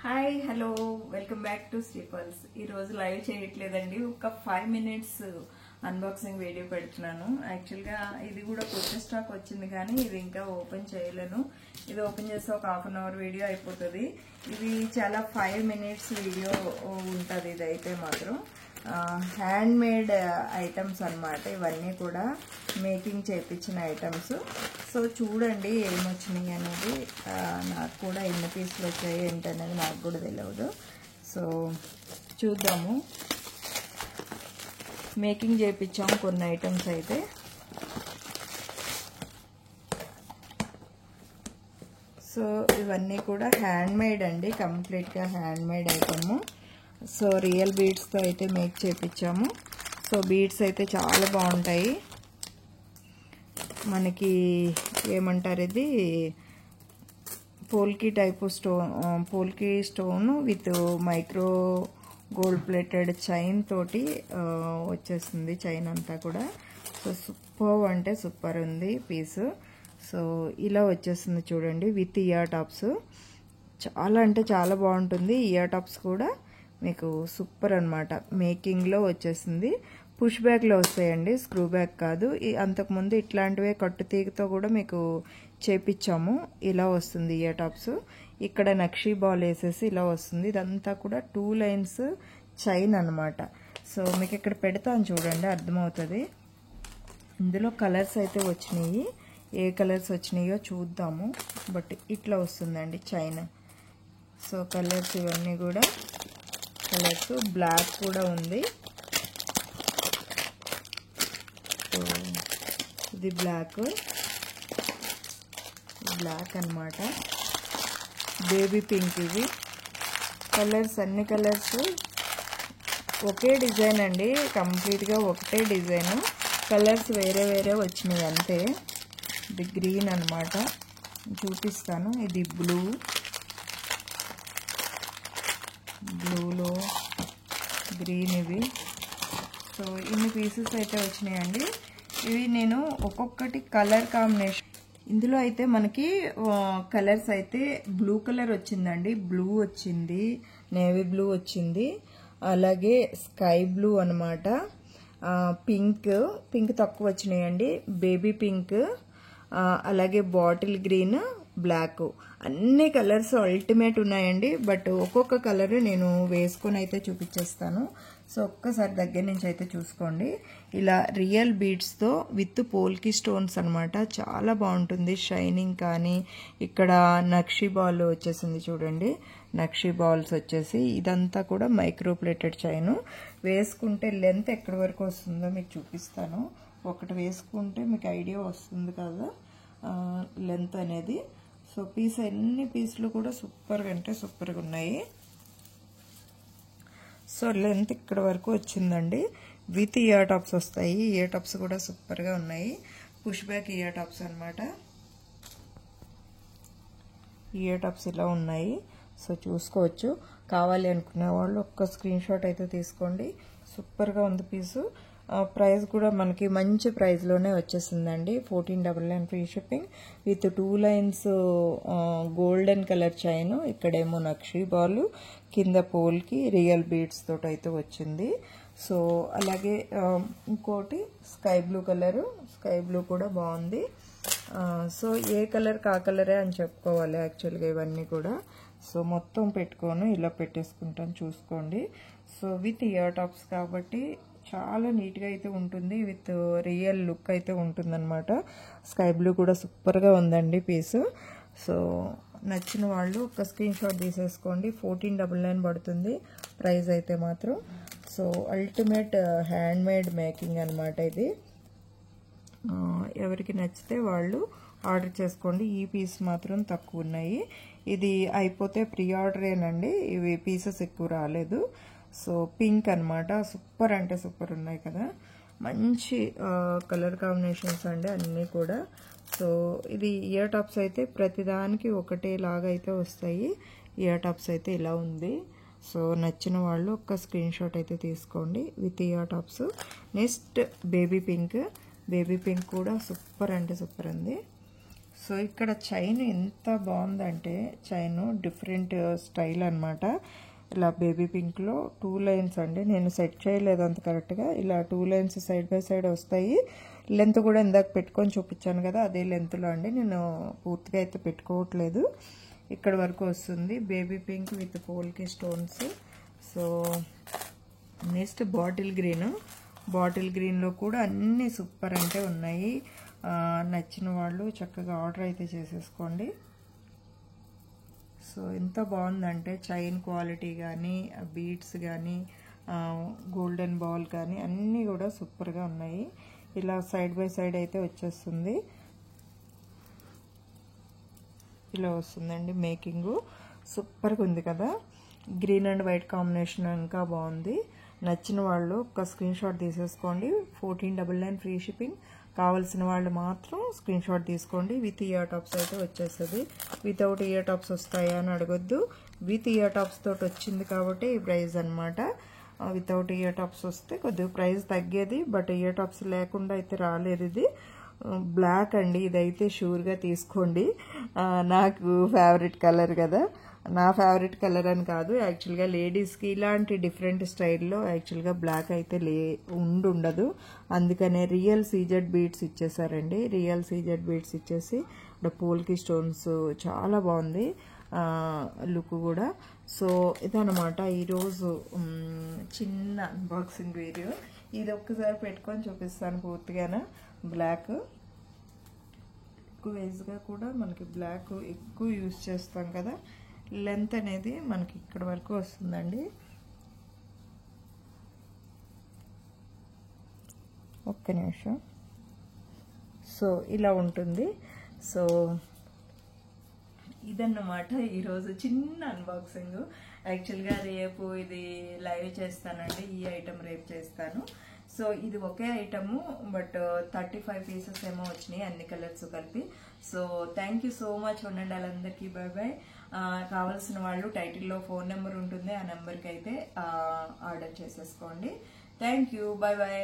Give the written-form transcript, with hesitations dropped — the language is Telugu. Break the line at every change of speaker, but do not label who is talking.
Hi hello welcome back to శ్రీపల్స్. ఈరోజు లైవ్ చేయట్లేదండి, ఒక 5 minutes అన్బాక్సింగ్ వీడియో పెడుతున్నాను. యాక్చువల్గా ఇది కూడా కొత్త స్టాక్ వచ్చింది కానీ ఇది ఇంకా ఓపెన్ చేయలేను. ఇది ఓపెన్ చేస్తే ఒక 1/2 hour వీడియో అయిపోతుంది. ఇది చాలా 5 minutes వీడియో ఉంటుంది. ఇది అయితే మాత్రం హ్యాండ్ మేడ్ ఐటమ్స్ అన్నమాట. ఇవన్నీ కూడా మేకింగ్ చేయించిన ఐటమ్స్. సో చూడండి ఏమొచ్చినాయి అనేది. నాకు కూడా ఎన్ని పీసులు వచ్చాయి ఏంటనేది నాకు కూడా తెలియదు. సో చూద్దాము. మేకింగ్ చేయించాము కొన్ని ఐటమ్స్ అయితే. సో ఇవన్నీ కూడా హ్యాండ్ మేడ్ అండి, కంప్లీట్గా hand made item. So real బీడ్స్తో అయితే మేక్ చేయించాము. సో బీడ్స్ అయితే చాలా బాగుంటాయి. మనకి ఏమంటారు, ఇది polki type polki stone with micro gold plated chain తోటి వచ్చేస్తుంది. చైన్ అంతా కూడా సో సూపర్ అంటే సూపర్ ఉంది పీస్. సో ఇలా వచ్చేస్తుంది చూడండి, విత్ ఇయర్ టాప్స్. చాలా అంటే చాలా బాగుంటుంది. ఇయర్ టాప్స్ కూడా మీకు సూపర్ అనమాట. మేకింగ్లో వచ్చేసింది. పుష్ బ్యాక్లో వస్తాయండి, స్క్రూ బ్యాక్ కాదు. అంతకుముందు ఇట్లాంటివే కట్టు తీగతో కూడా మీకు చేపించాము. ఇలా వస్తుంది ఇయర్ టాప్స్. ఇక్కడ నక్షీ బాల్ వేసేసి ఇలా వస్తుంది. ఇదంతా కూడా 2 lines చైన్ అనమాట. సో మీకు ఇక్కడ పెడతాను చూడండి, అర్థమవుతుంది. ఇందులో కలర్స్ అయితే వచ్చినాయి. ఏ కలర్స్ వచ్చినాయో చూద్దాము. బట్ ఇట్లా వస్తుందండి చైన్. సో కలర్స్ ఇవన్నీ కూడా కలర్స్. బ్లాక్ కూడా ఉంది. సో ఇది బ్లాక్ అన్నమాట. Baby pink. ఇవి కలర్స్, అన్ని కలర్స్ ఒకే డిజైన్ అండి, కంప్లీట్గా ఒకటే డిజైన్. కలర్స్ వేరే వేరే వచ్చినాయి అంతే. ఇది గ్రీన్ అన్నమాట, చూపిస్తాను. ఇది బ్లూలో గ్రీన్. ఇవి సో ఇన్ని పీసెస్ అయితే వచ్చినాయండి. ఇవి నేను ఒక్కొక్కటి కలర్ కాంబినేషన్. ఇందులో అయితే మనకి కలర్స్ అయితే బ్లూ కలర్ వచ్చిందండి, బ్లూ వచ్చింది, నేవీ బ్లూ వచ్చింది, అలాగే స్కై బ్లూ అనమాట. పింక్ తక్కువ వచ్చినాయండి, బేబీ పింక్, అలాగే బాటిల్ గ్రీన్, బ్లాక్. అన్ని కలర్స్ అల్టిమేట్ ఉన్నాయండి. బట్ ఒక్కొక్క కలర్ నేను వేసుకొని అయితే చూపించేస్తాను. సో ఒక్కసారి దగ్గర నుంచి అయితే చూసుకోండి. ఇలా రియల్ బీడ్స్తో విత్ పోల్కి స్టోన్స్ అనమాట. చాలా బాగుంటుంది. షైనింగ్ కానీ ఇక్కడ నక్షీ బాల్ వచ్చేసింది చూడండి. నక్షీ బాల్స్ వచ్చేసి ఇదంతా కూడా మైక్రో ప్లేటెడ్ చైన్. వేసుకుంటే లెంత్ ఎక్కడి వరకు వస్తుందో మీకు చూపిస్తాను. ఒకటి వేసుకుంటే మీకు ఐడియా వస్తుంది కదా లెంత్ అనేది. సో అన్ని పీసులు కూడా సూపర్గా అంటే సూపర్గా ఉన్నాయి. సో లెంత్ ఇక్కడ వరకు వచ్చిందండి. విత్ ఇయర్ టాప్స్ వస్తాయి. ఇయర్ టాప్స్ కూడా సూపర్గా ఉన్నాయి. పుష్ బ్యాక్ ఇయర్ టాప్స్ అనమాట. ఇయర్ టాప్స్ ఇలా ఉన్నాయి. సో చూసుకోవచ్చు. కావాలి అనుకునే వాళ్ళు ఒక్క స్క్రీన్ షాట్ అయితే తీసుకోండి. సూపర్గా ఉంది పీసు. ప్రైస్ కూడా మనకి మంచి ప్రైస్లోనే వచ్చేసిందండి. 1499 free shipping with 2 lines golden colour chain. ఇక్కడేమో నక్షీ బాల్, కింద పోల్కి రియల్ బీడ్స్ తోటి అయితే వచ్చింది. సో అలాగే ఇంకోటి sky blue colour. Sky blue కూడా బాగుంది. సో ఏ కలర్ కా కలరే అని చెప్పుకోవాలి యాక్చువల్గా ఇవన్నీ కూడా. సో మొత్తం పెట్టుకొని ఇలా పెట్టేసుకుంటాను, చూసుకోండి. సో విత్ ఇయర్ టాప్స్ కాబట్టి చాలా నీట్గా అయితే ఉంటుంది. విత్ రియల్ లుక్ అయితే ఉంటుందన్నమాట. స్కై బ్లూ కూడా సూపర్గా ఉందండి పీసు. సో నచ్చిన వాళ్ళు ఒక స్క్రీన్ షాట్ తీసేసుకోండి. 1499 పడుతుంది ప్రైస్ అయితే మాత్రం. So ultimate hand made making అనమాట ఇది. ఎవరికి నచ్చితే వాళ్ళు ఆర్డర్ చేసుకోండి. ఈ పీస్ మాత్రం తక్కువ ఉన్నాయి. ఇది అయిపోతే ప్రీ ఆర్డరేనండి, ఇవి పీసెస్ ఎక్కువ రాలేదు. సో పింక్ అనమాట. సూపర్ అంటే సూపర్ ఉన్నాయి కదా. మంచి కలర్ కాంబినేషన్స్ అండి అన్నీ కూడా. సో ఇది ఇయర్ టాప్స్ అయితే ప్రతిదానికి ఒకటేలాగా అయితే వస్తాయి. ఇయర్ టాప్స్ అయితే ఇలా ఉంది. సో నచ్చిన వాళ్ళు ఒక స్క్రీన్ షాట్ అయితే తీసుకోండి with ear tops. Next baby pink కూడా సూపర్ అంటే సూపర్ ఉంది. సో ఇక్కడ చైన్ ఎంత బాగుందంటే, చైన్ డిఫరెంట్ స్టైల్ అన్నమాట. ఇలా బేబీ పింక్లో 2 లైన్స్ అండి, నేను సెట్ చేయలేదు అంత కరెక్ట్గా. ఇలా 2 లైన్స్ సైడ్ బై సైడ్ వస్తాయి. లెంత్ కూడా ఇందాక పెట్టుకొని చూపించాను కదా, అదే లెంత్లో అండి. నేను పూర్తిగా అయితే పెట్టుకోవట్లేదు. ఇక్కడ వరకు వస్తుంది baby pink with polki stones. So next bottle గ్రీన్లో కూడా అన్నీ సూపర్ అంటే ఉన్నాయి. నచ్చిన వాళ్ళు చక్కగా ఆర్డర్ అయితే చేసేసుకోండి. సో ఎంత బాగుందంటే చైన్ క్వాలిటీ కానీ, బీడ్స్ కానీ, గోల్డెన్ బాల్ కానీ అన్నీ కూడా సూపర్గా ఉన్నాయి. ఇలా సైడ్ బై సైడ్ అయితే వచ్చేస్తుంది. ఇలా వస్తుందండి మేకింగు. సూపర్గా ఉంది కదా. గ్రీన్ అండ్ వైట్ కాంబినేషన్ ఇంకా బాగుంది. నచ్చిన వాళ్ళు ఒక స్క్రీన్ షాట్ తీసేసుకోండి. 1499 ఫ్రీ షిప్పింగ్. కావాల్సిన వాళ్ళు మాత్రం స్క్రీన్ షాట్ తీసుకోండి. విత్ ఇయర్ టాప్స్ అయితే వచ్చేస్తుంది. వితౌట్ ఇయర్ టాప్స్ వస్తాయా అని అడగొద్దు. విత్ ఇయర్ టాప్స్ తోటి వచ్చింది కాబట్టి ఈ ప్రైస్ అనమాట. వితౌట్ ఇయర్ టాప్స్ వస్తే కొద్దిగా ప్రైస్ తగ్గేది, బట్ ఇయర్ టాప్స్ లేకుండా అయితే రాలేదు. ఇది బ్లాక్ అండి, ఇదైతే షూర్గా తీసుకోండి. నాకు ఫేవరెట్ కలర్ కదా. నా ఫేవరెట్ కలర్ అని కాదు, యాక్చువల్గా లేడీస్కి ఇలాంటి డిఫరెంట్ స్టైల్లో యాక్చువల్గా బ్లాక్ అయితే ఉండదు. అందుకనే రియల్ సీజెడ్ బీడ్స్ ఇచ్చేసారండి. రియల్ సీజెడ్ బీడ్స్ ఇచ్చేసి ఇక్కడ పోల్కి స్టోన్స్ చాలా బాగుంది లుక్ కూడా. సో ఇదనమాట ఈరోజు చిన్న అన్బాక్సింగ్ వీడియో. ఇది ఒక్కసారి పెట్టుకొని చూపిస్తాను పూర్తిగానే. బ్లాక్ ఎక్కువ వేజ్గా కూడా మనకి బ్లాక్ ఎక్కువ యూజ్ చేస్తాం కదా. లెంత్ అనేది మనకి ఇక్కడ వరకు వస్తుందండి. ఒక్క నిమిషం. సో ఇలా ఉంటుంది. సో ఇదన్నమాట ఈరోజు చిన్న అన్బాక్సింగ్. యాక్చువల్గా రేపు ఇది లైవ్ చేస్తానండి. ఈ ఐటమ్ రేపు చేస్తాను. సో ఇది ఒకే ఐటము, బట్ 35 పీసెస్ ఏమో వచ్చినాయి అన్ని కలర్స్ కలిపి. So thank you so much. ఉండండి వాళ్ళందరికీ. By by. కావాల్సిన వాళ్ళు టైటిల్లో ఫోన్ నెంబర్ ఉంటుంది, ఆ నెంబర్కి అయితే ఆర్డర్ చేసేసుకోండి. Thank you. By by.